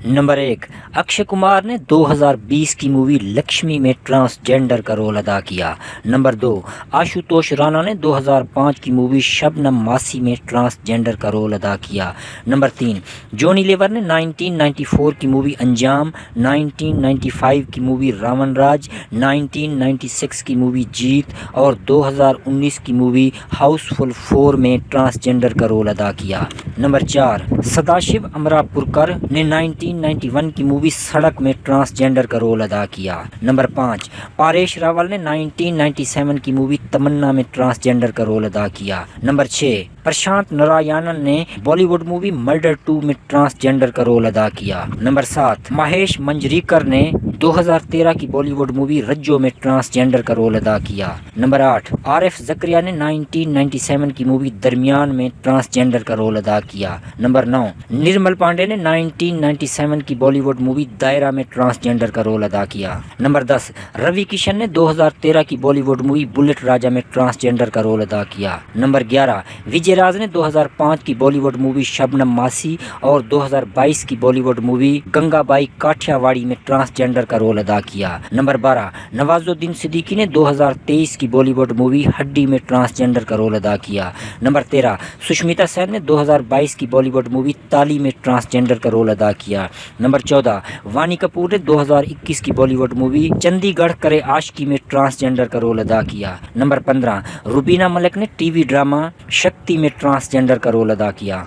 Number 1، Akshay Kumar نے 2020 کی movie Lakshmi میں ٹرانسجینڈر کا رول ادا کیا۔ نمبر 2، آشوتوش رانا نے 2005 کی مووی شبنم ماسی میں ٹرانسجینڈر کا رول ادا کیا۔ نمبر 3، جونی لیور نے 1994 کی مووی انجام، 1995 کی مووی راون راج، 1996 کی مووی جیت اور 2019 کی مووی ہاؤس فل 4 میں ٹرانسجینڈر کا رول ادا کیا۔ نمبر 4، سداشیو امراپورکر نے 1991 کی مووی سڑک میں ٹرانسجینڈر کا رول ادا کیا۔ نمبر 5، پاریش راول نے 1997 کی مووی تمنا میں ٹرانسجینڈر کا رول ادا کیا۔ نمبر 6، پرشانت نارائنن نے بالی ووڈ مووی مرڈر 2 میں ٹرانسجینڈر کا رول ادا کیا۔ نمبر 7، مہیش منجریکر نے 2013 کی بالی ووڈ مووی رجو میں ٹرانسجینڈر کا رول ادا کیا۔ نمبر 8، عارف زکریا نے 1997 کی مووی درمیان میں ٹرانسجینڈر کا رول ادا کیا۔ نمبر 9، نرمل پانڈے نے 1997 کی بالی ووڈ مووی دائرہ میں ٹرانسجینڈر کا رول ادا کیا۔ نمبر 10، روی کشن نے 2013 کی بالی ووڈ مووی بلٹ راجا میں ٹرانسجینڈر کا رول ادا کیا۔ نمبر 11، وجے راج نے 2005 کی بالی ووڈ مووی شبنم ماسی اور 2022 کی بالی ووڈ مووی گنگا بائی کاٹھیاواڑی میں ٹرانسجینڈر کا رول ادا کیا۔ نمبر 12، نوازالدین صدیقی نے 2023 کی بالی ووڈ مووی ہڈی میں ٹرانسجینڈر کا رول ادا کیا۔ نمبر 13، سشمیتا سین نے 2022 کی بالی ووڈ مووی تالی میں ٹرانسجینڈر کا رول ادا کیا۔ نمبر 14، وانی کپور نے 2021 کی بالی ووڈ مووی چندی گڑھ کرے عاشقی میں ٹرانسجینڈر کا رول ادا کیا۔ نمبر 15، روبینہ ملک نے ٹی وی ڈرامہ شکتی میں ٹرانسجینڈر کا رول ادا کیا۔